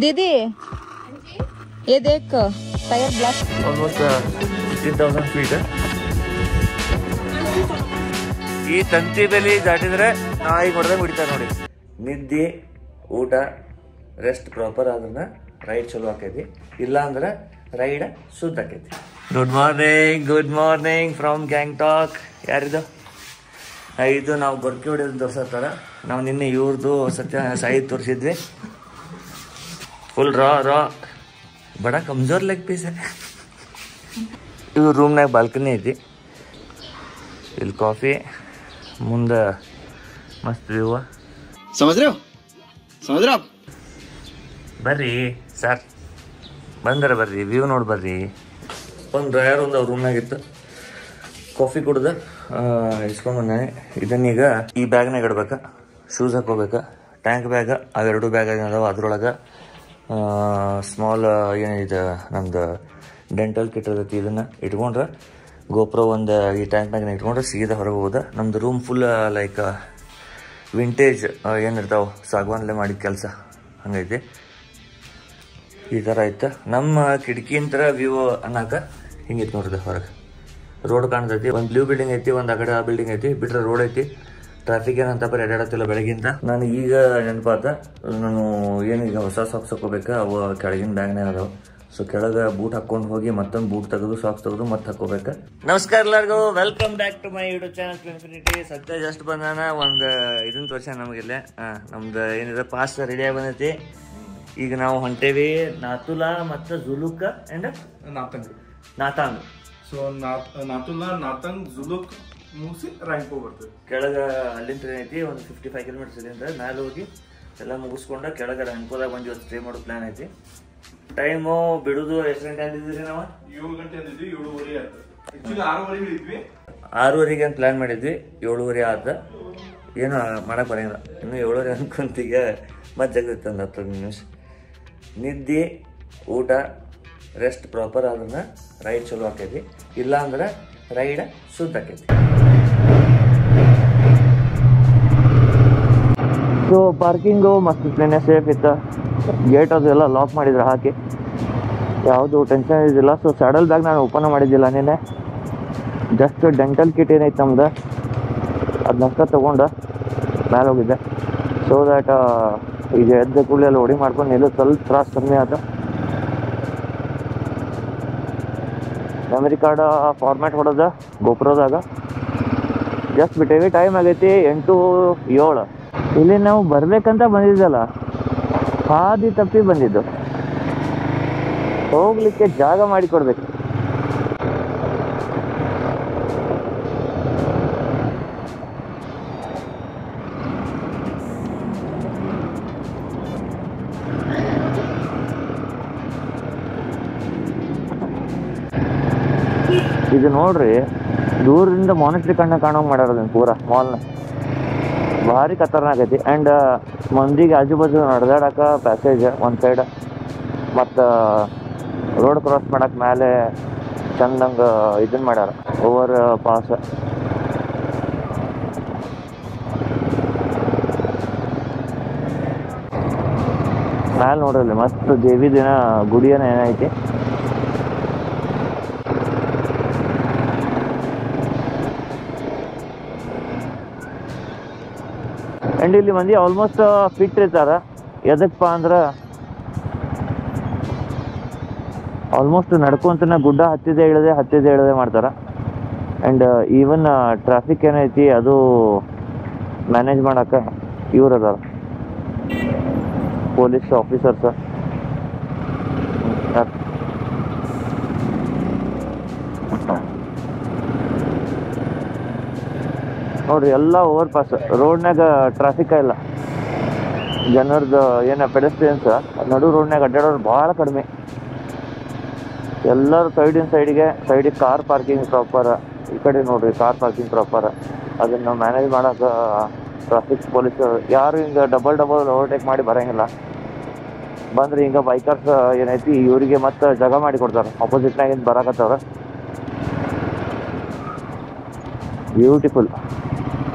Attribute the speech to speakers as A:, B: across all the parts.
A: दीदी ये देख टायर ब्लैक
B: ಆಲ್ಮೋಸ್ಟ್ 15,000 ಫೀಟ್. ಈ ತಂತಿ ಬೆಲಿ ದಾಟಿದ್ರೆ ನಾಯಿ ಹೊಡೆದಂಗೆ ಹೊಡಿತಾರೆ ನೋಡಿ. ನಿದ್ದೆ ಊಟ ರೆಸ್ಟ್ ಪ್ರಾಪರ್ ಆದ್ರೆ ರೈಡ್ ಚಲೋ ಆಕೈತಿ, ಇಲ್ಲ ಅಂದ್ರೆ ರೈಡ್ ಸುದ್ದ ಆಕೈತಿ. Good morning from Gangtok. ಯಾರಿದು? ಇದು ನಾವು ಗೊರ್ಕಿ ಹೊಡೆಯೋದು ತೋರ್ಸತ್ತಾರ. ನಾವು ನಿನ್ನೆ ಇವ್ರದ್ದು ಸಾಯಿ ತೋರಿಸಿದ್ವಿ. ಫುಲ್ ರಾ ಬಡ ಕಮ್ಜೋರ್ ಲೆಗ್ ಪೀಸ್. ಇವ್ರ ರೂಮ್ನಾಗ ಬಾಲ್ಕನಿ ಐತಿ, ಇಲ್ಲಿ ಕಾಫಿ, ಮುಂದೆ ಮಸ್ತ್ ವ್ಯೂ. ಸಮುದ್ರ ಬರ್ರಿ ಸರ್, ಬರ್ರಿ ವ್ಯೂ ನೋಡಿ ಬರ್ರಿ. ಒಂದು ಡ್ರಯರ್ ಒಂದು ಅವ್ರ ರೂಮ್ನಾಗಿತ್ತು, ಕಾಫಿ ಕುಡ್ದು ಇಸ್ಕೊಂಡ್ಬಂದೆ. ಇದನ್ನೀಗ ಈ ಬ್ಯಾಗ್ನಾಗ ಇಡ್ಬೇಕಾ, ಶೂಸ್ ಹಾಕೋಬೇಕಾ, ಟ್ಯಾಂಕ್ ಬ್ಯಾಗ ಅವೆರಡು ಬ್ಯಾಗ್ ಏನಿದಾವೆ ಅದ್ರೊಳಗೆ ಸ್ಮಾಲ್ ಏನಿದೆ ನಮ್ದು ಡೆಂಟಲ್ ಕಿಟ್ ಇರ್ತೈತಿ. ಇದನ್ನು ಇಟ್ಕೊಂಡ್ರೆ ಗೋಪ್ರೋ ಒಂದು ಈ ಟ್ಯಾಂಕ್ ಬ್ಯಾಗ್ನ ಇಟ್ಕೊಂಡ್ರೆ ಸೀದಾ ಹೊರಗೆ ಹೋದ. ನಮ್ದು ರೂಮ್ ಫುಲ್ ಲೈಕ್ ವಿಂಟೇಜ್ ಏನಿರ್ತಾವೆ ಸಾಗವಾನ್ಲೆ ಮಾಡಿದ ಕೆಲಸ ಹಂಗೈತಿ. ಈ ಥರ ಐತೆ ನಮ್ಮ ಕಿಟಕಿಂತರ ವ್ಯೂ ಅನ್ನಕ. ಹಿಂಗಿತ್ತು ನೋಡ್ರಿ, ಹೊರಗೆ ರೋಡ್ ಕಾಣ್ತೈತಿ. ಒಂದು ಬ್ಲೂ ಬಿಲ್ಡಿಂಗ್ ಐತಿ, ಒಂದು ಆ ಕಡೆ ಆ ಬಿಲ್ಡಿಂಗ್ ಐತಿ, ಬಿಟ್ರೆ ರೋಡ್ ಐತಿ. ಟ್ರಾಫಿಕ್ ಏನಂತ ಬರೀ ಅಡ್ಡಾಡತ್ತಿಲ್ಲ ಬೆಳಗಿಂದ. ನಾನು ಈಗ ನೆನಪಾತ, ನಾನು ಏನೀಗ ಹೊಸ ಸಾಕ್ಸ್ ಹಾಕೋಬೇಕಾ, ಅವು ಕೆಳಗಿನ ಬ್ಯಾಗ್ನಾಗ ಅದಾವ. ಸೊ ಕೆಳಗೆ ಬೂಟ್ ಹಾಕೊಂಡು ಹೋಗಿ ಮತ್ತೊಂದು ಬೂಟ್ ತೆಗೆದು ಸಾಕ್ಸ್ ತೆಗೆದು ಮತ್ತೆ ಹಾಕೋಬೇಕಾ. ನಮಸ್ಕಾರ ಎಲ್ಲರಿಗೂ, welcome back to my YouTube channel Infinity. Satya just ಬಂದಾನ ಒಂದು ಇದನ್ನ ತೋರ್ಸ ನಮಗಿಲ್ಲ. ನಮ್ದು ಏನಿದೆ ಪಾಸ್ ರೆಡಿಯಾಗಿ ಬಂದೈತಿ. ಈಗ ನಾವು ಹೊಂಟೇವಿ ನಾತುಲಾ ಮತ್ತು ಜುಲುಕ್ ಅಂಡ್ ನಾತಾಂಗ್.
C: ಸೊ ನಾತುಲಾ ನಾತಾಂಗ್ ಜುಲುಕ್ ಮುಗಿಸಿ ರ್ಯಾಂಕೋ ಬರ್ತದೆ.
B: ಕೆಳಗೆ ಅಲ್ಲಿಂದ ಟ್ರೈನ್ ಐತಿ, ಒಂದು 55 ಕಿಲೋಮೀಟರ್ಸ್ ಇಲ್ಲಿಂದ. ಮೇಲೆ ಹೋಗಿ ಎಲ್ಲ ಮುಗಿಸ್ಕೊಂಡು ಕೆಳಗೆ ರ್ಯಾಂಕೋದಾಗ ಬಂದು ಇವತ್ತು ಸ್ಟೇ ಮಾಡೋ ಪ್ಲಾನ್ ಐತಿ. ಟೈಮು ಬಿಡುದು ಎಷ್ಟು ಗಂಟೆ ಅಂದಿದ್ರಿ ನಾವು?
C: 7 ಗಂಟೆ ಅಂದಿದ್ವಿ, 7:30 ಆಯ್ತು. ಆಕ್ಚುಲಿ 6:30 ಹಿಡಿದ್ವಿ,
B: 6:30 ಅಂತ ಪ್ಲಾನ್ ಮಾಡಿದ್ವಿ. 7:30 ಆದ. ಏನು ಮಾಡಕ್ಕೆ ಬರೋಂಗಿಲ್ಲ, ಇನ್ನು 7:30 ಅನ್ಕೊಂತೀಗ ಮತ್ತೆ ಜಗತ್ತು ಒಂದು 10 ನಿಮಿಷ. ನಿದ್ದೆ ಊಟ ರೆಸ್ಟ್ ಪ್ರಾಪರ್ ಆದ್ರೆ ರೈಡ್ ಚಲೋ ಆಕೈತಿ, ಇಲ್ಲ ಅಂದ್ರೆ ರೈಡ್ ಸುದ್ದ ಆಕೈತಿ. ಸೊ ಪಾರ್ಕಿಂಗು ಮಸ್ತ್ ಪ್ಲೇನೆ ಸೇಫ್ ಇತ್ತು. ಗೇಟ್ ಅದೆಲ್ಲ ಲಾಕ್ ಮಾಡಿದ್ರು ಹಾಕಿ, ಯಾವುದು ಟೆನ್ಷನ್ ಇದ್ದಿಲ್ಲ. ಸೊ ಸ್ಯಾಡಲ್ ಬ್ಯಾಗ್ ನಾನು ಓಪನ್ ಮಾಡಿದ್ದಿಲ್ಲ ನಿನ್ನೆ. ಜಸ್ಟ್ ಡೆಂಟಲ್ ಕಿಟ್ ಏನೈತೆ ನಮ್ದು ಅದನ್ನಷ್ಟ ತೊಗೊಂಡು ಮೇಲೆ ಹೋಗಿದ್ದೆ. ಸೊ ದ್ಯಾಟ್ ಈಗ ಎದ್ದ ಕೂಡಲೇ ಎಲ್ಲ ಹೊಡಿ ಮಾಡ್ಕೊಂಡು ನಿಲ್ಲೋ ಸ್ವಲ್ಪ ತ್ರಾಸ ಕಮ್ಮಿ ಆಯ್ತು. ಮೆಮರಿ ಕಾರ್ಡ್ ಫಾರ್ಮ್ಯಾಟ್ ಹೊಡೋದ ಗೋಪ್ರೋದಾಗ ಜಸ್ಟ್ ಬಿಟ್ಟೇವಿ. ಟೈಮ್ ಆಗೈತಿ 8:07. ಇಲ್ಲಿ ನಾವು ಬರ್ಬೇಕಂತ ಬಂದಿದ್ದಲ್ಲ, ಹಾದಿ ತಪ್ಪಿ ಬಂದಿದ್ದು. ಹೋಗ್ಲಿಕ್ಕೆ ಜಾಗ ಮಾಡಿ ಕೊಡ್ಬೇಕು. ಇದು ನೋಡ್ರಿ, ದೂರದಿಂದ ಮಾನಿಟ್ರಿ ಕಣ್ಣ ಕಾಣೋಂಗೆ ಮಾಡ್ಯಾರ ಪೂರ ಮಾಲ್ನ. ಭಾರಿ ಖತರ್ನಾಕ್ ಐತಿ. ಆ್ಯಂಡ್ ಮಂದಿಗೆ ಆಜು ಬಾಜು ನಡೆದಾಡಕ ಪ್ಯಾಸೇಜ್ ಒಂದು ಸೈಡ್, ಮತ್ತು ರೋಡ್ ಕ್ರಾಸ್ ಮಾಡಕ್ಕೆ ಮೇಲೆ ಚಂದಂಗೆ ಇದನ್ನು ಮಾಡ್ಯಾರ ಓವರ್ ಪಾಸ್. ಮ್ಯಾಲೆ ನೋಡ್ರಲ್ಲಿ ಮಸ್ತ್ ದೇವಿ ದಿನ ಗುಡಿಯನ ಏನೈತಿ. ಆ್ಯಂಡ್ ಇಲ್ಲಿ ಮಂದಿ ಆಲ್ಮೋಸ್ಟ್ ಫಿಟ್ ಇರ್ತಾರೆ. ಎದಕ್ಕಪ್ಪ ಅಂದ್ರೆ ಆಲ್ಮೋಸ್ಟ್ ನಡ್ಕೊಂತನ ಗುಡ್ಡ ಹತ್ತಿದೆ ಇಳದೆ ಮಾಡ್ತಾರೆ. ಆ್ಯಂಡ್ ಈವನ್ ಟ್ರಾಫಿಕ್ ಏನೈತಿ ಅದು ಮ್ಯಾನೇಜ್ ಮಾಡೋಕೆ ಇವ್ರು ಅದಾರ, ಪೊಲೀಸ್ ಆಫೀಸರ್ಸ್. ನೋಡ್ರಿ ಎಲ್ಲ ಓವರ್ ಪಾಸ್. ರೋಡ್ನಾಗ ಟ್ರಾಫಿಕ್ ಇಲ್ಲ, ಜನರದ್ದು ಏನು ಪೆಡೆಸ್ಟ್ರಿಯನ್ಸ್ ನಡು ರೋಡ್ನಾಗ ಅಡ್ಡಾಡೋರು ಭಾಳ ಕಡಿಮೆ. ಎಲ್ಲರೂ ಸೈಡಿಗೆ ಕಾರ್ ಪಾರ್ಕಿಂಗ್ ಪ್ರಾಪರ್. ಈ ಕಡೆ ನೋಡ್ರಿ ಕಾರ್ ಪಾರ್ಕಿಂಗ್ ಪ್ರಾಪರ್. ಅದನ್ನು ಮ್ಯಾನೇಜ್ ಮಾಡೋಕೆ ಟ್ರಾಫಿಕ್ ಪೊಲೀಸರು ಯಾರು ಹಿಂಗೆ ಡಬಲ್ ಓವರ್ಟೇಕ್ ಮಾಡಿ ಬರೋಂಗಿಲ್ಲ. ಬಂದ್ರೆ ಹಿಂಗೆ ಬೈಕರ್ಸ್ ಏನೈತಿ ಇವರಿಗೆ ಮತ್ತೆ ಜಾಗ ಮಾಡಿ ಕೊಡ್ತಾರೆ. ಆಪೋಸಿಟ್ನಾಗಿಂದ ಬರಾಕತ್ತವ್ರ. ಬ್ಯೂಟಿಫುಲ್.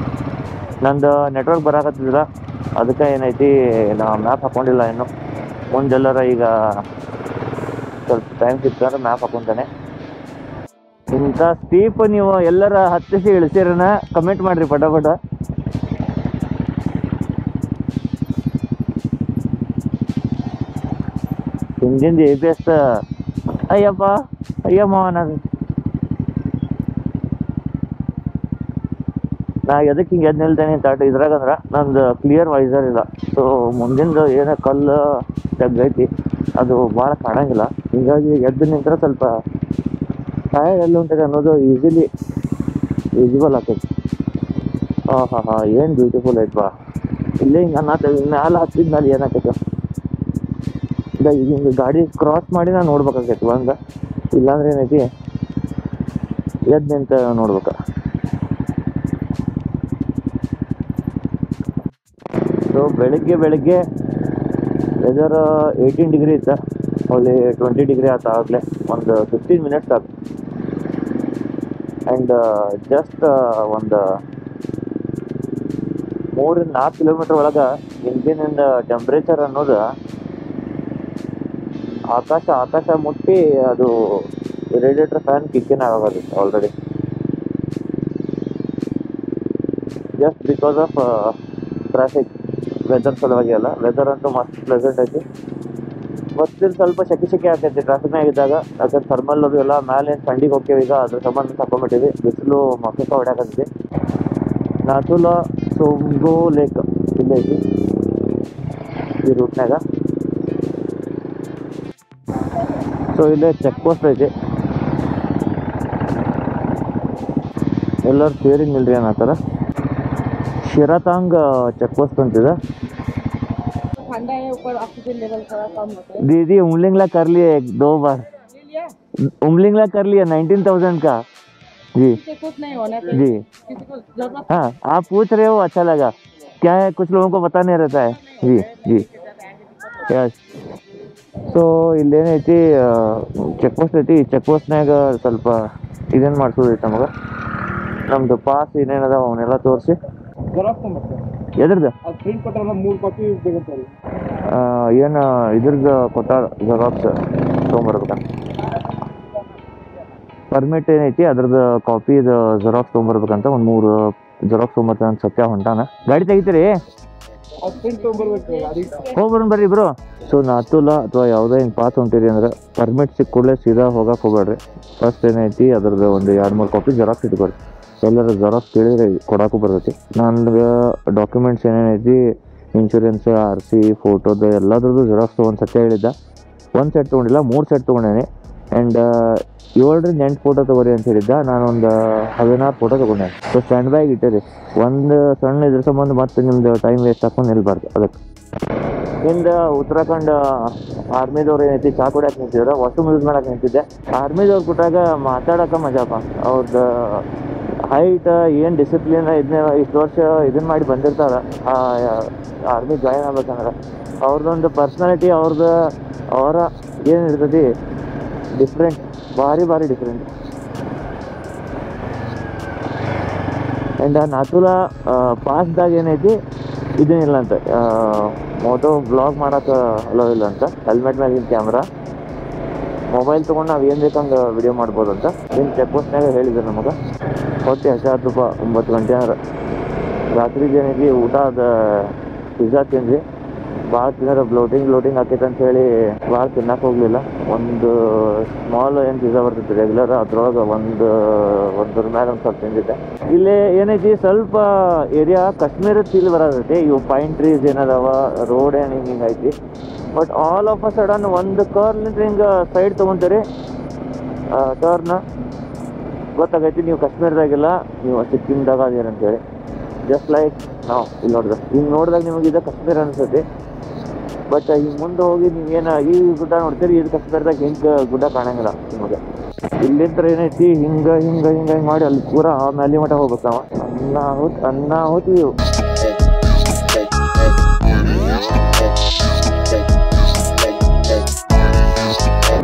B: ನಂದು ನೆಟ್ವರ್ಕ್ ಬರಾಕತ್ತಿದ್ರ, ಅದಕ್ಕೆ ಏನೈತಿ ನಾ ಮ್ಯಾಪ್ ಹಾಕೊಂಡಿಲ್ಲ ಇನ್ನು. ಮುಂದೆಲ್ಲರ ಈಗ ಸ್ವಲ್ಪ ಟೈಮ್ ಸಿಕ್ತಾರೆ ಮ್ಯಾಪ್ ಹಾಕೊಂತಾನೆ. ಇಂಥ ಸ್ಟೀಪ್ ನೀವು ಎಲ್ಲರ ಹತ್ತಿಸಿ ಇಳಿಸಿರನ ಕಮೆಂಟ್ ಮಾಡ್ರಿ ಪಟ. ಹಿಂದಿಂದ ABS ಅಯ್ಯಪ್ಪ ಅಯ್ಯಮ್ಮ ನಾನು ಎದಕ್ಕೆ ಹಿಂಗೆ ಎದ್ದು ನಿಲ್ತೇನೆ ಅಂತ ಇದ್ರಾಗ ಅಂದ್ರೆ ನಂದು ಕ್ಲಿಯರ್ ವೈಸರ್ ಇಲ್ಲ. ಸೊ ಮುಂದಿಂದ ಏನೋ ಕಲ್ಲು ತೆಗ್ದೈತಿ ಅದು ಭಾಳ ಕಾಣಂಗಿಲ್ಲ. ಹೀಗಾಗಿ ಎದ್ದು ನಿಂತ್ರೆ ಸ್ವಲ್ಪ ಟೈರ್ ಎಲ್ಲಿ ಉಂಟಿದೆ ಅನ್ನೋದು ಈಸಿಲಿ ವಿಸಿಬಲ್ ಆಗ್ತೈತಿ. ಹಾಂ ಏನು ಬ್ಯೂಟಿಫುಲ್ ಐತ್ವಾ. ಇಲ್ಲೇ ಹಿಂಗೆ ಮ್ಯಾಲೆ ಹತ್ತಿದ್ಮೇಲೆ ಏನಾಕೈತೆ ಈಗ ಹಿಂಗೆ ಗಾಡಿ ಕ್ರಾಸ್ ಮಾಡಿ ನಾನು ನೋಡ್ಬೇಕಾಗೈತಿ ಒಂದು, ಇಲ್ಲಾಂದ್ರೆ ಏನೈತಿ ಎದ್ದು ನಿಂತ ನೋಡ್ಬೇಕು. ಸೊ ಬೆಳಿಗ್ಗೆ ವೆದರ್ 18 ಡಿಗ್ರಿ ಇತ್ತು, ಅಲ್ಲಿ 20 ಡಿಗ್ರಿ ಆಯ್ತು ಆಗಲೇ ಒಂದು 15 ಮಿನಿಟ್ಸ್ ಆಯ್ತು. ಆ್ಯಂಡ್ ಜಸ್ಟ್ ಒಂದು 3-4 ಕಿಲೋಮೀಟರ್ ಒಳಗೆ ಇಂಜಿನಿಂದ ಟೆಂಪ್ರೇಚರ್ ಅನ್ನೋದು ಆಕಾಶ ಮುಟ್ಟಿ ಅದು ರೇಡಿಯೇಟರ್ ಫ್ಯಾನ್ ಕಿಕ್ಕಿನ ಆಗೋದು already, just because of traffic. Weather ಸಲುವಾಗಿ ಅಲ್ಲ, ವೆದರ್ ಅಂತೂ ಮಸ್ತ್ ಪ್ಲೆಸೆಂಟ್ ಐತಿ. ಬಸ್ಸಿನ ಸ್ವಲ್ಪ ಸೆಕೆ ಆಗ್ತೈತಿ ಟ್ರಾಫಿಕ್ನಾಗ ಇದ್ದಾಗ. ಯಾಕಂದ್ರೆ ಥರ್ಮಲ್ ಅದು ಎಲ್ಲ ಮೇಲೆ ಥಂಡಿಗೆ ಹೋಗ್ತೇವೆ ಈಗ, ಅದ್ರ ಸಂಬಂಧ ತಗೊಂಬಿಟ್ಟಿವಿ. ಬಿಸಿಲು ಮಕ್ಕಕ್ಕೆ ಹೊಡ್ಯಾಕತ್ತೈತಿ. ನಾಥುಲಾ ಸೋಮ್ಗೋ ಲೇಕ್ ಇಲ್ಲೇ ಐತಿ ಈ ರೂಟ್ನಾಗ. ಸೊ ಇಲ್ಲೇ ಚೆಕ್ ಪೋಸ್ಟ್ ಐತಿ, ಎಲ್ಲರೂ ಸೇರಿಂಗ್ ಇಲ್ರಿ ಅನ್ನತ್ತಾರ. ಶಿರಾತಾಂಗ್ ಚೆಕ್ पोस्ट ಅಂತಿದೆ.
A: ठंडा है ऊपर ऑक्सीजन लेवल थोड़ा कम होता है.
B: दीदी उमलिंगला कर लिए 1-2 बार. उमलिंगला कर लिया 19,000 का जी.
A: कुछ नहीं होना चाहिए
B: जी.
A: किसी को जरूरत
B: हाँ आप पूछ रहे हो, अच्छा लगा. क्या है कुछ लोगों को पता नहीं रहता है. जी जी यस. ಸೊ ಇಲ್ಲೇನೈತಿ ಚೆಕ್ ಪೋಸ್ಟ್ ಐತಿ. ಚೆಕ್ ಪೋಸ್ಟ್ನಾಗ ಸ್ವಲ್ಪ ಇದೇನು ಮಾಡಿಸೋದೈತಿ ನಮಗೆ, ನಮ್ದು ಪಾಸ್ ಏನೇನದ ಅವನ್ನೆಲ್ಲ ತೋರಿಸಿ. ಎದ್ರದ್ದು
C: ಪ್ರಿಂಟ್ ಕೊಟ್ಟಾರ 3 ಕಾಪಿ ಬೇಕಂತಾರೆ.
B: ಏನು ಇದ್ರದ್ದು ಕೊಟ್ಟಾರ ಜೆರಾಕ್ಸ್ ತೊಗೊಂಬರ್ಬೇಕಂತ. ಪರ್ಮಿಟ್ ಏನೈತಿ ಅದ್ರದ್ದು ಕಾಪಿದು ಜೆರಾಕ್ಸ್ ತೊಗೊಂಬರ್ಬೇಕಂತ. ಒಂದು 3 ಜೆರಾಕ್ಸ್ ತೊಗೊಂಬರ್ತಾನೆ ಅಂತ ಸತ್ಯ ಹೊಂಟಾನ. ಗಾಡಿ ತೆಗಿತೀರಿ? ಹೋಗ್ಬರೋಣ ಬರ್ರಿ ಇಬ್ರು. ಸೊ ನಾಥುಲಾ ಅಥವಾ ಯಾವುದೇ ಹಿಂಗೆ ಪಾಸ್ ಹೊಂಟಿರಿ ಅಂದ್ರೆ ಪರ್ಮಿಟ್ ಸಿಕ್ಕ ಕೂಡಲೇ ಸೀದಾ ಹೋಗಕ್ಕೆ ಹೋಗ್ಬೇಡ್ರಿ. ಫಸ್ಟ್ ಏನೈತಿ ಅದ್ರದ್ದು ಒಂದು 2-3 ಕಾಪಿ ಜೆರಾಕ್ಸ್ ಇಟ್ಕೊಳ್ರಿ. ಎಲ್ಲರ ಜೆರಾಕ್ಸ್ ಕೇಳಿದ್ರೆ ಕೊಡೋಕ್ಕೂ ಬರ್ತೈತಿ. ನನಗೆ ಡಾಕ್ಯುಮೆಂಟ್ಸ್ ಏನೇನೈತಿ ಇನ್ಶೂರೆನ್ಸ್, RC, ಫೋಟೋದು ಎಲ್ಲದ್ರದ್ದು ಜೆರಾಕ್ಸ್ ತೊಗೊಂಡು ಸತ್ಯ ಹೇಳಿದ್ದ. 1 ಸೆಟ್ ತೊಗೊಂಡಿಲ್ಲ, 3 ಸೆಟ್ ತೊಗೊಂಡೇನಿ. ಆ್ಯಂಡ್ 7-8 ಫೋಟೋ ತೊಗೊರಿ ಅಂತ ಹೇಳಿದ್ದ. ನಾನೊಂದು 16 ಫೋಟೋ ತೊಗೊಂಡೆ. ಸೊ ಸ್ಟ್ಯಾಂಡ್ ಬೈಗೆ ಇಟ್ಟಿರಿ. ಒಂದು ಸಣ್ಣ ಇದ್ರ ಸಂಬಂಧ ಮತ್ತೆ ನಿಮ್ದು ಟೈಮ್ ವೇಸ್ಟ್ ಹಾಕೊಂಡು ನಿಲ್ಬಾರ್ದು. ಅದಕ್ಕೆ ಹಿಂದೆ ಉತ್ತರಾಖಂಡ್ ಆರ್ಮಿದವ್ರು ಏನೈತಿ ಚಾ ಕುಡಿಯಕ್ಕೆ ನಿಂತಿದ್ರು, ವಾಶ್ರೂಮ್ ಯೂಸ್ ಮಾಡಕ್ಕೆ ನಿಂತಿದ್ದೆ. ಆರ್ಮಿದವ್ರು ಕೊಟ್ಟಾಗ ಮಾತಾಡೋಕೆ ಮಜಾಪ. ಅವ್ರದ್ದು ಹೈಟ್ ಏನು ಡಿಸಿಪ್ಲಿನ್ ಇದನ್ನ ಇಷ್ಟು ವರ್ಷ ಇದನ್ನ ಮಾಡಿ ಬಂದಿರ್ತಾರ ಆರ್ಮಿ ಜಾಯಿನ್ ಆಗ್ಬೇಕಂದ್ರೆ ಅವ್ರದ್ದೊಂದು ಪರ್ಸ್ನಾಲಿಟಿ ಅವರ ಏನು ಇರ್ತೈತಿ ಡಿಫ್ರೆಂಟ್, ಭಾರಿ ಡಿಫ್ರೆಂಟ್. ಆ್ಯಂಡ್ ನಾಥುಲಾ ಪಾಸ್ದಾಗ ಏನೈತಿ ಇದೇನಿಲ್ಲ ಅಂತ, ಮೋಟೋ ಬ್ಲಾಗ್ ಮಾಡೋಕೆ ಅಲೋ ಇಲ್ಲ ಅಂತ. ಹೆಲ್ಮೆಟ್ ಮ್ಯಾಗಿನ ಕ್ಯಾಮ್ರಾ, ಮೊಬೈಲ್ ತೊಗೊಂಡು ನಾವು ಏನು ಬೇಕಂಗೆ ವಿಡಿಯೋ ಮಾಡ್ಬೋದು ಅಂತ. ಏನು ಚೆಕ್ ಪೋಸ್ಟ್ನಾಗ ಹೇಳಿದ್ರು ನಮಗೆ. ಹೊಟ್ಟೆ ಹಸಿರು 9 ಗಂಟೆ ಅಂದ್ರೆ ರಾತ್ರಿಗೆ ಏನೈತಿ ಊಟ ಅದು ಪಿಜ್ಜಾ ತಿಂದ್ವಿ. ಭಾಳ ತಿಂದ್ರೆ ಬ್ಲೋಟಿಂಗ್ ಆಕೈತೆ ಅಂತ ಹೇಳಿ ಭಾಳ ತಿನ್ನಕ್ಕೆ ಹೋಗಲಿಲ್ಲ. ಒಂದು ಸ್ಮಾಲ್ ಏನು ಪಿಜ್ಜಾ ಬರ್ತೈತಿ ರೆಗ್ಯುಲರ್, ಅದ್ರೊಳಗೆ ಒಂದ್ರ ಮೇಲೆ ಒಂದು ಸ್ವಲ್ಪ ತಿಂದಿದ್ದೆ. ಇಲ್ಲಿ ಏನೈತಿ ಸ್ವಲ್ಪ ಏರಿಯಾ ಕಾಶ್ಮೀರದ ಫೀಲ್ ಬರತೈತಿ. ಇವು ಪೈನ್ ಟ್ರೀಸ್ ಏನದಾವ, ರೋಡ್ ಏನು ಹಿಂಗೆ ಐತಿ. But all of a sudden ಒಂದು ಕರ್ಲಿಂದ ಹಿಂಗೆ ಸೈಡ್ ತೊಗೊತೀರಿ ಟರ್ನ, ಗೊತ್ತಾಗೈತಿ ನೀವು ಕಾಶ್ಮೀರದಾಗಿಲ್ಲ, ನೀವು ಸಿಕ್ಕಿಮ್ದಾಗ ಅದೇನಂತೇಳಿ. ಜಸ್ಟ್ ಲೈಕ್ ನಾವು ಇಲ್ಲಿ ಹಿಂಗೆ ನೋಡಿದಾಗ ನಿಮಗೆ ಇದು ಕಾಶ್ಮೀರ ಅನಿಸ್ತೈತಿ. ಬಟ್ ಹಿಂಗೆ ಮುಂದೆ ಹೋಗಿ ನೀವೇನು ಈ ಗುಡ್ಡ ನೋಡ್ತೀರಿ, ಇದು ಕಾಶ್ಮೀರದಾಗ ಹಿಂಗೆ ಗುಡ್ಡ ಕಾಣಂಗಿಲ್ಲ ನಿಮಗೆ. ಇಲ್ಲಿಂದ ಏನೈತಿ ಹಿಂಗೆ ಮಾಡಿ ಅಲ್ಲಿ ಪೂರ ಮ್ಯಾಲಿ ಮಠ ಹೋಗ್ಬೇಕು ನಾವು. ಅನ್ನಾಹುತ್ ವ್ಯೂ.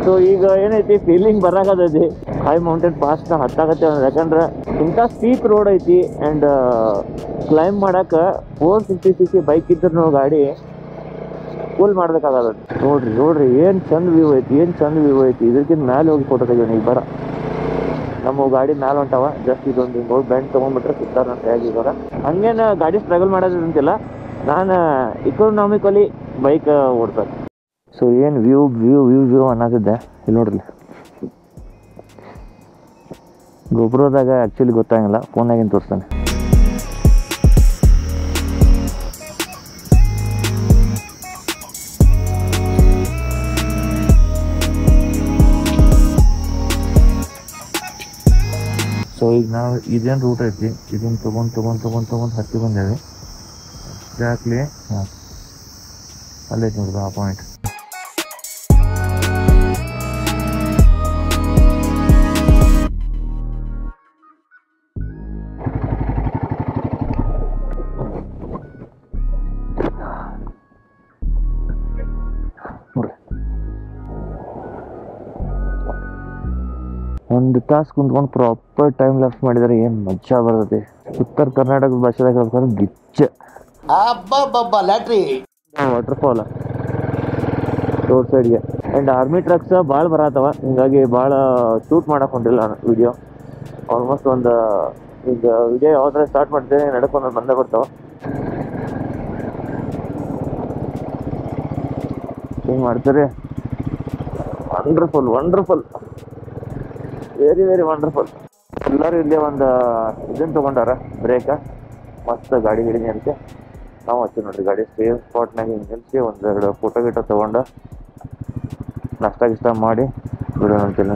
B: ಸೊ ಈಗ ಏನೈತಿ ಫೀಲಿಂಗ್ ಬರಾಕತೈತಿ ಹೈ ಮೌಂಟೇನ್ ಪಾಸ್ನ ಹತ್ತಾಗತ್ತೆ ಅಂದ್ರೆ. ಯಾಕಂದ್ರೆ ಇಂಥ ಸ್ಟೀಪ್ ರೋಡ್ ಐತಿ. ಆ್ಯಂಡ್ ಕ್ಲೈಂಬ್ ಮಾಡಕ್ಕೆ 450cc ಬೈಕ್ ಇದ್ರು ಗಾಡಿ ಫುಲ್ ಮಾಡ್ಬೇಕಾಗದ. ನೋಡ್ರಿ ಏನು ಚಂದ ವ್ಯೂ ಐತಿ, ಇದಕ್ಕಿಂತ ಮ್ಯಾಲೆ ಹೋಗಿ ಫೋಟೋ ತೆಗಿಯೋಣ. ಈಗ ಬರ ನಮ್ಮ ಗಾಡಿ ಮ್ಯಾಲೆ ಹೊಂಟಾವ, ಜಸ್ಟ್ ಇದೊಂದು ಹಿಂಗೆ ಹೋಗಿ ಬೆಂಡ್ ತೊಗೊಂಡ್ಬಿಟ್ರೆ ಸಿಗ್ತಾರ ನನ್ನ ಕೈಯಾಗ. ಇವಾಗ ಹಂಗೇನು ಗಾಡಿ ಸ್ಟ್ರಗಲ್ ಮಾಡೋದಂತಿಲ್ಲ, ನಾನು ಇಕೋನಾಮಿಕಲಿ ಬೈಕ್ ಓಡ್ತಾರೆ. ಸೊ ಏನು ವ್ಯೂ ಅನ್ನೋದಿದ್ದೆ ಇಲ್ಲಿ ನೋಡ್ರಿ. ಗೊಬ್ಬರದಾಗ ಆ್ಯಕ್ಚುಲಿ ಗೊತ್ತಾಗಿಲ್ಲ, ಫೋನಾಗಿನ ತೋರಿಸ್ತಾನೆ. ಸೊ ಈಗ ನಾವು ಇದೇನು ರೂಟ್ ಐತಿ, ಇದನ್ನು ತೊಗೊಂಡು ಹತ್ತಿ ಬಂದೇವೆ ಎಕ್ಸಾಕ್ಟ್ಲಿ. ಹಾಂ, ಅಲ್ಲೈತಿ ನೋಡ್ರಿ ಆ ಪಾಯಿಂಟ್. ಒಂದು ತಾಸು ಕುಂತ್ಕೊಂಡು ಪ್ರಾಪರ್ ಟೈಮ್ ಲಾಪ್ಸ್ ಮಾಡಿದರೆ ಏನು ಮಜಾ ಬರ್ತೈತಿ. ಉತ್ತರ ಕರ್ನಾಟಕದ ಭಾಷೆದಾಗ ಹೇಳ್ಬೇಕಂದ್ರೆ ಗಿಚ್ಚ ಲ್ಯಾಟ್ರಿ ವಾಟರ್ಫಾಲ್ ರೋಡ್ ಸೈಡ್ಗೆ. ಆ್ಯಂಡ್ ಆರ್ಮಿ ಟ್ರಕ್ಸ್ ಭಾಳ ಬರತ್ತವ, ಹಿಂಗಾಗಿ ಭಾಳ ಶೂಟ್ ಮಾಡಕ್ಕೆ ಹೊಂಟಿಲ್ಲ ನಾನು ವಿಡಿಯೋ. ಆಲ್ಮೋಸ್ಟ್ ಒಂದು ಈಗ ವಿಡಿಯೋ ಯಾವ್ದಾರ ಸ್ಟಾರ್ಟ್ ಮಾಡ್ತೇನೆ ನಡ್ಕೊಂಡು ಬಂದೇ ಬರ್ತಾವ. ಹಿಂಗೆ ಮಾಡ್ತಾರೆ. Wonderful very wonderful. ಎಲ್ಲರೂ ಇಲ್ಲಿ ಒಂದು ಇದನ್ನು ತೊಗೊಂಡಾರ, ಬ್ರೇಕ. ಮಸ್ತ್ ಗಾಡಿ ನಿಲ್ಸಿ ನಾವು ಹಚ್ಚಿ ನೋಡ್ರಿ ಗಾಡಿ ಸೇಫ್ ಸ್ಪಾಟ್ನಾಗ ಹಿಂಗೆ ನಿಲ್ಸಿ ಒಂದೆರಡು ಫೋಟೋ ಗಿಟೋ ತೊಗೊಂಡು ನಾಷ್ಟ ಮಾಡಿ ಬಿಡೋಣ ಅಂತಿಲ್ಲ.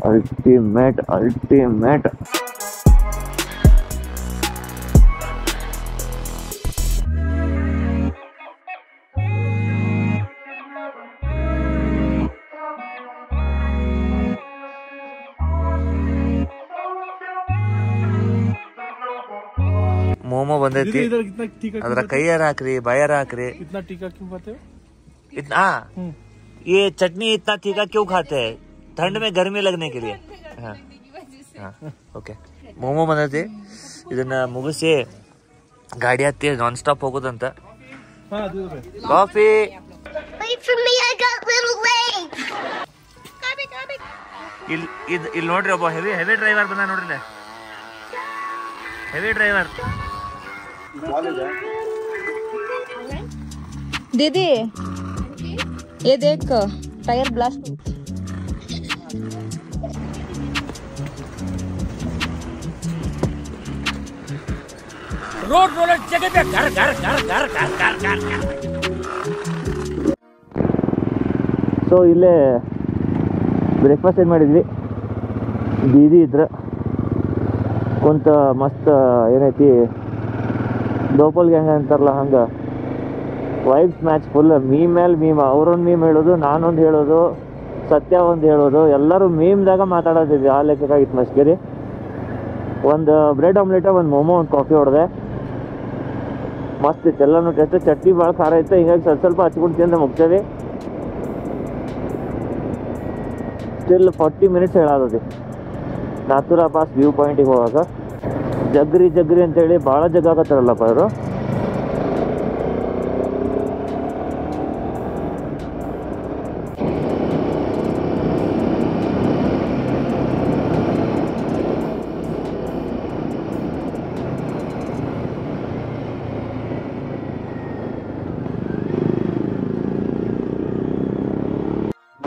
B: ಅಲ್ಟಿಮೇಟ್ मोमो ಬಂದೈತಿ. ಅದರ ಕೈಯಾರ ಹಾಕ್ರಿ, ಬಾಯಾರ ಹಾಕ್ರಿ.
C: इतना टीका क्यों खाते हो?
B: इतना ये चटनी इतना तीखा क्यों खाते हैं? ठंड में गर्मी लगने के लिए. ಓಕೆ, ಮೋಮೋ ಬಂದೈತಿ. ಇದನ್ನ ಮುಗಿಸಿ ಗಾಡಿ ಹತ್ತಿ ನಾನ್ ಸ್ಟಾಪ್ ಹೋಗೋದಂತ. ಕಾಫಿ ಇಲ್ಲಿ ನೋಡ್ರಿ, ಒಬ್ಬ ಹೆವಿ ಡ್ರೈವರ್ ಬಂದ ನೋಡ್ರಿ. Heavy driver.
D: दीदी ये देख टायर ब्लास्ट.
B: रोड रोलर जगह पे घर घर घर घर घर घर घर. ಸೊ ಇಲ್ಲೇ ಬ್ರೇಕ್ಫಾಸ್ಟ್ ಏನು ಮಾಡಿದ್ವಿ, ಬೀದಿ ಇದ್ರೆ ಕುಂತ ಮಸ್ತ್ ಏನೈತಿ ದೋಪಲ್ ಗ್ಯಾಂಗ್ ಅಂತಾರಲ್ಲ ಹಂಗೆ ವೈಬ್ಸ್ ಮ್ಯಾಚ್ ಫುಲ್. ಮೀಮ್ ಅವ್ರೊಂದು ಮೀಮ್ ಹೇಳೋದು, ನಾನೊಂದು ಹೇಳೋದು, ಸತ್ಯ ಒಂದು ಹೇಳೋದು, ಎಲ್ಲರೂ ಮೀಮ್ದಾಗ ಮಾತಾಡೋದಿದ್ವಿ. ಆ ಲೆಕ್ಕಕ್ಕಾಗಿತ್ತು ಮಸ್ಕೇರಿ. ಒಂದು ಬ್ರೆಡ್ ಆಮ್ಲೆಟ, ಒಂದು ಮೋಮೋ, ಒಂದು ಕಾಫಿ ಹೊಡೆದೆ. ಮಸ್ತ್ ಇತ್ತು ಎಲ್ಲನೂ ಟೇಸ್ಟ್. ಚಟ್ನಿ ಭಾಳ ಖಾರ ಇತ್ತು, ಹಿಂಗಾಗಿ ಸ್ವಲ್ಪ ಹಚ್ಕೊಂಡು ತಿಂದು ಮುಗ್ತೇವೆ. ಸ್ಟಿಲ್ 40 ಮಿನಿಟ್ಸ್ ಹೇಳೋದಿ ನಾಥೂರ ಪಾಸ್ ವ್ಯೂ ಪಾಯಿಂಟಿಗೆ ಹೋಗಾಗ. ಜಗ್ರಿ ಅಂತೇಳಿ ಭಾಳ ಜಗ್ಗಾಕತ್ತಾರಲ್ಲಪ್ಪ ಅವರು.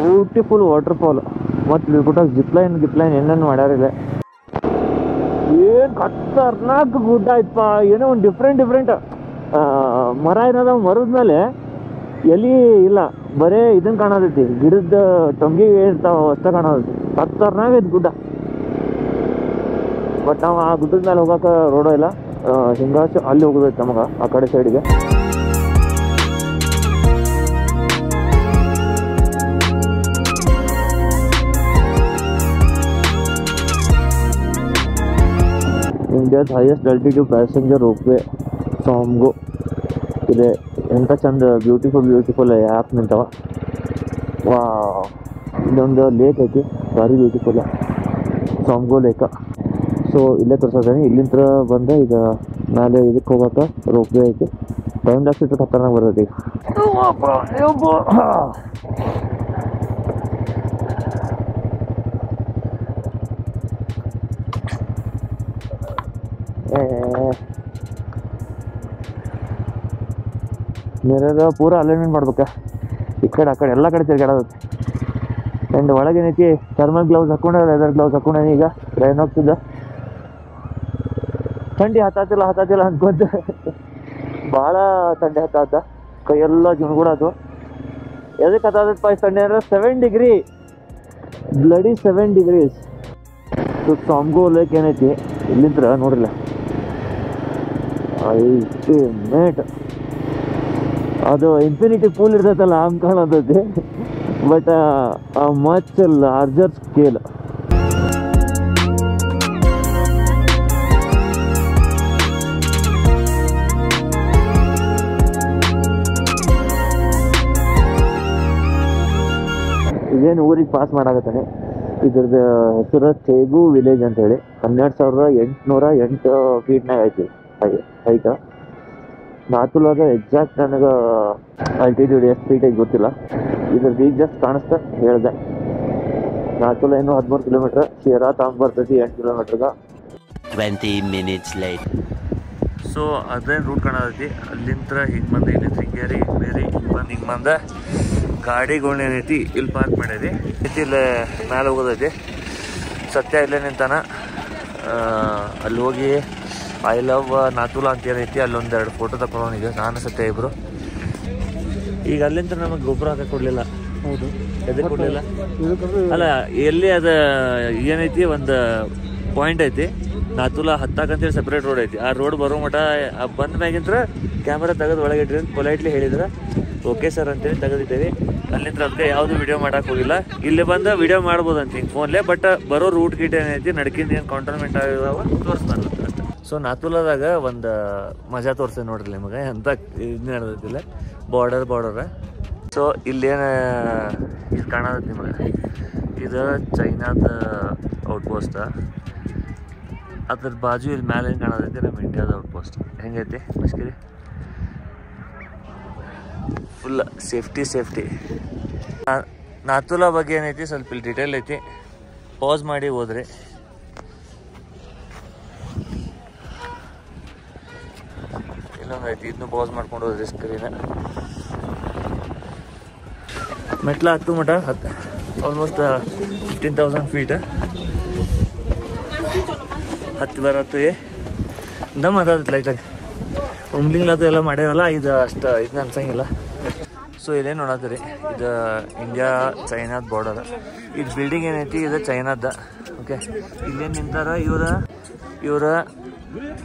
B: Beautiful waterfall. ಮತ್ತು ಬಿಟ್ಟಾಗ ಜಿಪ್ಲೈನ್ ಏನೇನು ಮಾಡ್ಯಾರಿಲ್ಲ. ಏನು ಖತರ್ನಾಕ್ ಗುಡ್ಡ ಆಯ್ತಪ್ಪ. ಏನೋ ಒಂದು ಡಿಫ್ರೆಂಟ್ ಮರ ಏನದ, ಮರದ ಮೇಲೆ ಎಲ್ಲಿ ಇಲ್ಲ, ಬರೇ ಇದನ್ನು ಕಾಣೋದೈತಿ, ಗಿಡದ ಟೊಂಗಿ ಇರ್ತಾವ ಅಷ್ಟೇ ಕಾಣೋದೈತಿ. ಖತರ್ನಾಕ್ ಐತಿ ಗುಡ್ಡ. ಬಟ್ ನಾವು ಆ ಗುಡ್ಡದ ಮೇಲೆ ಹೋಗೋಕೆ ರೋಡೋ ಇಲ್ಲ, ಹಿಂಗಾಚೆ ಅಲ್ಲಿ ಹೋಗೋದೈತಿ ನಮಗೆ ಆ ಕಡೆ ಸೈಡಿಗೆ. ಇಂಡಿಯಾದ ಹೈಯೆಸ್ಟ್ ಆಲ್ಟಿಟ್ಯೂಡ್ ಪ್ಯಾಸೆಂಜರ್ ರೋಪ್ವೇ ಸಾಮ್ಗೋ ಇದೆ. ಎಂಥ ಚಂದ ಬ್ಯೂಟಿಫುಲ್ ಆ್ಯಪ್ ನಿಂತವ. ವಾ, ಇಲ್ಲೊಂದು ಲೇಕ್ ಐತಿ, ಭಾರಿ ಬ್ಯೂಟಿಫುಲ್ ಸಾಮ್ಗೋ ಲೇಕ. ಸೊ ಇಲ್ಲೇ ತೋರಿಸೋದೇನೆ. ಇಲ್ಲಿಂದ ಬಂದ ಈಗ ಮೇಲೆ ಇದಕ್ಕೆ ಹೋಗೋಕೆ ರೋಪ್ವೇ ಐತಿ. ಟೈಮ್ ಲಾಕ್ಸ್ ಇಟ್ಟು ಖತರ್ನಾಗ ಬರ್ತೈತಿ. ಮಿರರ್ ಪೂರ ಅಲೈನ್ಮೆಂಟ್ ಮಾಡ್ಬೇಕ, ಈ ಕಡೆ ಆ ಕಡೆ ಎಲ್ಲ ಕಡೆ ತಿರ್ಗಾಡೋದಕ್ಕೆ. ಆ್ಯಂಡ್ ಒಳಗೇನೈತಿ ಥರ್ಮಲ್ ಗ್ಲೌಸ್ ಹಾಕೊಂಡೆ, ಲೆದರ್ ಗ್ಲೌಸ್ ಹಾಕೊಂಡೇನಿ. ಈಗ ಟ್ರೈನ್ ಹೋಗ್ತಿದ್ದ, ಥಂಡಿ ಹತ್ತಾತಿಲ್ಲ ಅನ್ಕೊಂತ ಭಾಳ ಥಂಡಿ ಹತ್ತಾತ, ಕೈಯೆಲ್ಲ ಜುಣ್ಗುಡೋದು. ಎದಕ್ಕೆ ಹತ್ತಾದಪ್ಪ ಥಂಡಿ ಅಂದ್ರೆ 7 ಡಿಗ್ರಿ, ಬ್ಲಡಿ 7 ಡಿಗ್ರೀಸ್. ಸಾಮ್ಗೋ ಲೇಕ್ ಏನೈತಿ ಇಲ್ಲಿಂದ್ರ ನೋಡಿಲ್ಲ, ಅಲ್ಟಿಮೇಟ್. ಅದು ಇನ್ಫಿನಿಟಿ ಪೂಲ್ ಇರ್ತೈತಲ್ಲ ಹಂಗೆ ಕಾಣತೈತಿ, ಬಟ್ ಮಚ್ ಲಾರ್ಜರ್ ಸ್ಕೇಲ್. ಇದೇನು ಊರಿಗೆ ಪಾಸ್ ಮಾಡಾಕತ್ತಾನೆ. ಇದ್ರದ್ದು ಹೆಸರು ತೇಗು ವಿಲೇಜ್ ಅಂತ ಹೇಳಿ. 12,808 ಫೀಟ್ನಾಗ ಐತಿ ಹೈಟ್. ನಾತುಲಾದ ಎಕ್ಸಾಕ್ಟ್ ನನಗೆ ಆಲ್ಟಿಟ್ಯೂಡ್ ಎಷ್ಟು ಫೀಟ್ ಐತಿ ಗೊತ್ತಿಲ್ಲ. ಇದ್ರದ್ದು ಈಗ ಜಸ್ಟ್ ಕಾಣಿಸ್ತಾ ಹೇಳ್ದೆ. ನಾತುಲ ಇನ್ನೂ 13 ಕಿಲೋಮೀಟ್ರ್, ಶಿರಾ ತಾಂಬ್ ಬರ್ತೈತಿ 8 ಕಿಲೋಮೀಟ್ರ್ಗ.
E: 20 minutes later.
B: ಸೊ ಅದೇನು ರೂಟ್ ಕಾಣತೈತಿ, ಅಲ್ಲಿಂದ ಹಿಂಗೆ ಬಂದು ಇಲ್ಲಿಂದ ಹಿಂಗೇರಿ ಬೇರೆ ಹಿಂಗೆ ಬಂದ ಗಾಡಿಗಳನ್ನ ಏನೈತಿ ಇಲ್ಲಿ ಪಾರ್ಕ್ ಮಾಡೈತಿ. ಇಲ್ಲಿ ಮ್ಯಾಲೆ ಹೋಗೋದೈತಿ. ಸತ್ಯ ಇಲ್ಲೇ ನಿಂತಾನ. ಅಲ್ಲಿ ಹೋಗಿ ಐ ಲವ್ ನಾತುಲಾ ಅಂತ ಏನೈತಿ ಅಲ್ಲೊಂದೆರಡು ಫೋಟೋ ತಗೊಳೋನಿಗೆ, ನಾನು ಸತ್ಯ ಇಬ್ಬರು. ಈಗ ಅಲ್ಲಿಂದ ನಮಗೆ ಗೊಬ್ಬರ ಹಾಕಕ್ಕೆ ಕೊಡಲಿಲ್ಲ. ಹೌದು, ಎದಕ್ಕೆ ಕೊಡಲಿಲ್ಲ ಅಲ್ಲ, ಎಲ್ಲಿ ಅದು ಏನೈತಿ ಒಂದು ಪಾಯಿಂಟ್ ಐತಿ, ನಾತುಲಾ ಹತ್ತಾಕಂತೇಳಿ ಸಪ್ರೇಟ್ ರೋಡ್ ಐತಿ. ಆ ರೋಡ್ ಬರೋ ಮಟ ಬಂದ ಮ್ಯಾಗಿಂತ್ರ ಕ್ಯಾಮ್ರಾ ತೆಗೆದು ಒಳಗೆ ಇಟ್ರಿ ಅಂತ ಪೊಲೈಟ್ಲಿ ಹೇಳಿದ್ರೆ ಓಕೆ ಸರ್ ಅಂತೇಳಿ ತೆಗೆದಿದ್ದೇವೆ. ಅಲ್ಲಿಂದ ಅದಕ್ಕೆ ಯಾವುದು ವಿಡಿಯೋ ಮಾಡೋಕೆ ಹೋಗಿಲ್ಲ. ಇಲ್ಲಿ ಬಂದು ವಿಡಿಯೋ ಮಾಡ್ಬೋದು ಅಂತ ಹಿಂಗೆ ಫೋನ್ಲೇ, ಬಟ್ ಬರೋ ರೂಟ್ ಗಿಟ್ ಏನೈತಿ ನಡ್ಕಿಂದ ಏನು ಕಾಂಟೋನ್ಮೆಂಟ್ ಆಗಿದಾವ ತೋರಿಸ್ತಾನೆ ಅಷ್ಟೇ. ಸೊ ನಾತುಲಾದಾಗ ಒಂದು ಮಜಾ ತೋರಿಸ್ತೇನೆ ನೋಡ್ರಿ ನಿಮಗೆ, ಅಂತ ಇದು ನಡೆದಿಲ್ಲ. ಬಾರ್ಡರ್. ಸೊ ಇಲ್ಲೇನು ಇದು ಕಾಣತೈತಿ ನಿಮಗೆ, ಇದು ಚೈನಾದ ಔಟ್ಪೋಸ್ಟ್. ಅದ್ರ ಬಾಜು ಇಲ್ಲಿ ಮ್ಯಾಲೆ ಏನು ಕಾಣತೈತಿ ನಮ್ಮ ಇಂಡಿಯಾದ ಔಟ್ಪೋಸ್ಟ್. ಹೆಂಗೈತಿ ಮಸ್ಕಿರಿ, ಫುಲ್ ಸೇಫ್ಟಿ. ನಾತುಲಾ ಬಗ್ಗೆ ಏನೈತಿ ಸ್ವಲ್ಪ ಇಲ್ಲಿ ಡಿಟೇಲ್ ಐತಿ, ಪಾಸ್ ಮಾಡಿ ಹೋದ್ರಿ. ಇಲ್ಲೊಂದು ಐತಿ, ಇದನ್ನು ಪಾಸ್ ಮಾಡ್ಕೊಂಡು ಹೋದ್ರಿ ಸ್ಕ್ರೀನ. ಮೆಟ್ಲ ಹತ್ತು ಮಟ ಆಲ್ಮೋಸ್ಟ್ 15,000 ಫೀಟ್ ಹತ್ತು ಬರತ್ತು. ದಮ್ ಅದಾದತ್ತು ಲೈಟಾಗಿ ಉಮ್ಲಿಂಗ್ಲದು ಎಲ್ಲ ಮಾಡ್ಯಾವಲ್ಲ, ಇದು ಅಷ್ಟು ಇದನ್ನ ಅನ್ಸಂಗಿಲ್ಲ. ಸೊ ಇದೇನು ನೋಡತ್ತೀರಿ, ಇದು ಇಂಡಿಯಾ ಚೈನಾದ ಬಾರ್ಡರ್. ಇದು ಬಿಲ್ಡಿಂಗ್ ಏನೈತಿ ಇದು ಚೈನಾದ. ಓಕೆ, ಇಲ್ಲೇನು ನಿಂತಾರ ಇವ್ರ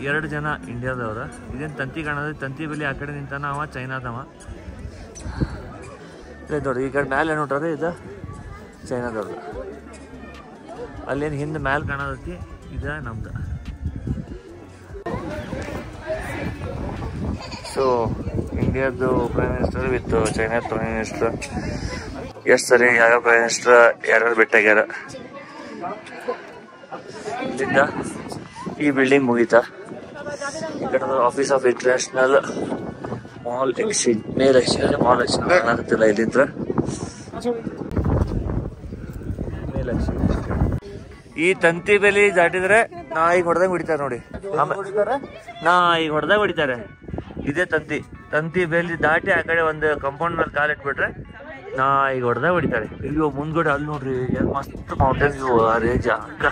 B: 2 ಜನ ಇಂಡಿಯಾದವ್ರ. ಇದೇನು ತಂತಿ ಕಾಣೋದು, ತಂತಿ ಬಲಿ ಆ ಕಡೆ ನಿಂತಾನ, ಅವ ಚೈನಾದವ. ನೋಡಿ ಈ ಕಡೆ ಮ್ಯಾಲೆ ಏನು ನೋಡ್ರಿ, ಇದು ಚೈನಾದವ್ರದ್ದು. ಅಲ್ಲೇನು ಹಿಂದೆ ಮ್ಯಾಲೆ ಕಾಣೋದೈತಿ, ಇದು ನಮ್ದು. ಸೊ ಇಂಡಿಯಾದ್ದು ಪ್ರೈಮ್ ಮಿನಿಸ್ಟರ್ ವಿತ್ ಚೈನಾದ ಪ್ರೈಮ್ ಮಿನಿಸ್ಟರ್. ಎಷ್ಟು ಸರಿ ಯಾವ್ಯಾವ ಪ್ರೈಮ್ ಮಿನಿಸ್ಟರ್ ಯಾರ್ಯಾರು ಭೇಟಿಯಾಗ್ಯಾರ. ಇಲ್ಲಿಂದ ಈ ಬಿಲ್ಡಿಂಗ್ ಮುಗೀತಾ. ಈ ಕಡೆ office of international mall exchange, mail exchange mall exchange ಕಾಣಕತ್ತಿಲ್ಲ. ಇಲ್ಲಿಂದ ಮೇಲ್ ಎಕ್ಸ್ಚೇಂಜ್. ಈ ತಂತಿ ಬೆಲಿ ದಾಟಿದ್ರೆ ನಾಯಿಗೆ ಹೊಡೆದಾಗ ಹೊಡಿತಾರೆ ನೋಡಿ, ನಾಯಿಗೆ ಹೊಡೆದಾಗ ಹೊಡಿತಾರೆ. ಇದೇ ತಂತಿ ಬೇಲಿ ದಾಟಿ ಆ ಕಡೆ ಒಂದು ಕಂಪೌಂಡ್ ಮೇಲೆ ಕಾಲಿಟ್ಬಿಟ್ರೆ ನಾಯಿಗೆ ಹೊಡೆದಾಗ ಹೊಡಿತಾರೆ. ಇಲ್ಲಿಯೋ ಮುಂದ್ಗಡೆ ಅಲ್ಲಿ ನೋಡ್ರಿ ಏನು ಮಸ್ತ್ ಮೌಂಟೇನ್ ವ್ಯೂ. ಅರೆ ಜಾಗ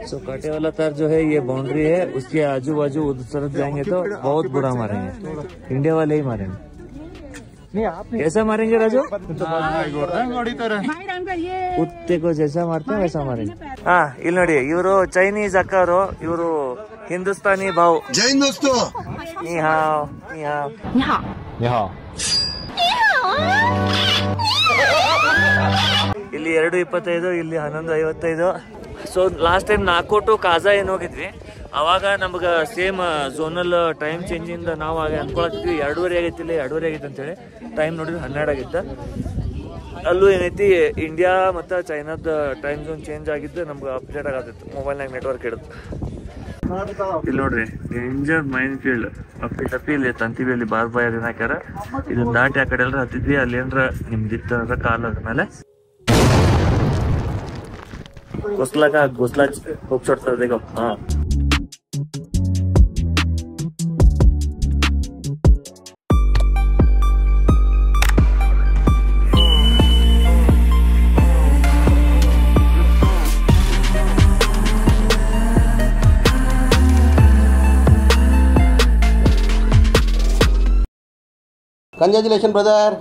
B: सो कांटे वाला तार जो है ये बाउंड्री है, उसके आजू बाजू उधर तरफ जाएंगे तो बहुत बुरा मारेंगे, इंडिया वाले ही मारेंगे. कैसा मारेंगे राजू? कुत्ते को जैसा मारते हैं वैसा मारेंगे. हाँ ಇಲ್ಲಿ ನೋಡಿ, ಇವರು ಚೈನೀಸ್ ಅಕ್ಕವರು, ಇವರು ಹಿಂದೂಸ್ತಾನಿ ಭಾವ್. ಜೈ ದೋಸ್ತು, ನೀ ಹಾವ್ ನೀ ಹಾವ್ ನೀ ಹಾವ್ ನೀ ಹಾವ್. ಇಲ್ಲಿ 2:25, ಇಲ್ಲಿ 11:55. ಸೊ ಲಾಸ್ಟ್ ಟೈಮ್ ನಾಕೋಟು ಕಾಜಾ ಏನು ಹೋಗಿದ್ವಿ, ಅವಾಗ ನಮ್ಗೆ ಸೇಮ್ ಝೋನಲ್ ಟೈಮ್ ಚೇಂಜಿಂದ ನಾವು ಆಗ ಅನ್ಕೊಳತ್ತಿದ್ವಿ 2:30 ಆಗೈತಿ, ಇಲ್ಲಿ 2:30 ಆಗೈತೆ ಅಂತೇಳಿ. ಟೈಮ್ ನೋಡಿದ್ರೆ 12 ಆಗಿತ್ತು. ಅಲ್ಲೂ ಏನೈತಿ ಇಂಡಿಯಾ ಮತ್ತು ಚೈನಾದ ಟೈಮ್ ಝೋನ್ ಚೇಂಜ್ ಆಗಿದ್ದು ನಮ್ಗೆ ಅಪ್ಡೇಟ್ ಆಗತ್ತಿತ್ತು, ಮೊಬೈಲ್ನಾಗ ನೆಟ್ವರ್ಕ್ ಇಡುತ್ತೆ. ಇಲ್ಲಿ ನೋಡ್ರಿ ಡೇಂಜರ್ ಮೈನ್ ಫೀಲ್ಡ್ ಅಪ್ಪಿ ತಪ್ಪಿ ಇಲ್ಲಿ ತಂತಿಬೇಲಿ ಬಾರ್ ಬಾಯ್ ಅದನ್ನ ಹಾಕ್ಯಾರ. ಇದನ್ನ ದಾಟಿ ಆ ಕಡೆ ಎಲ್ಲರ ಹತ್ತಿದ್ವಿ, ಅಲ್ಲಿ ಏನ್ರ ನಿಮ್ದಿತ್ತ ಕಾಲ ಅದ ಮೇಲೆ घुसला खूप छोटसा देखो. हाँ
F: Congratulations, brother.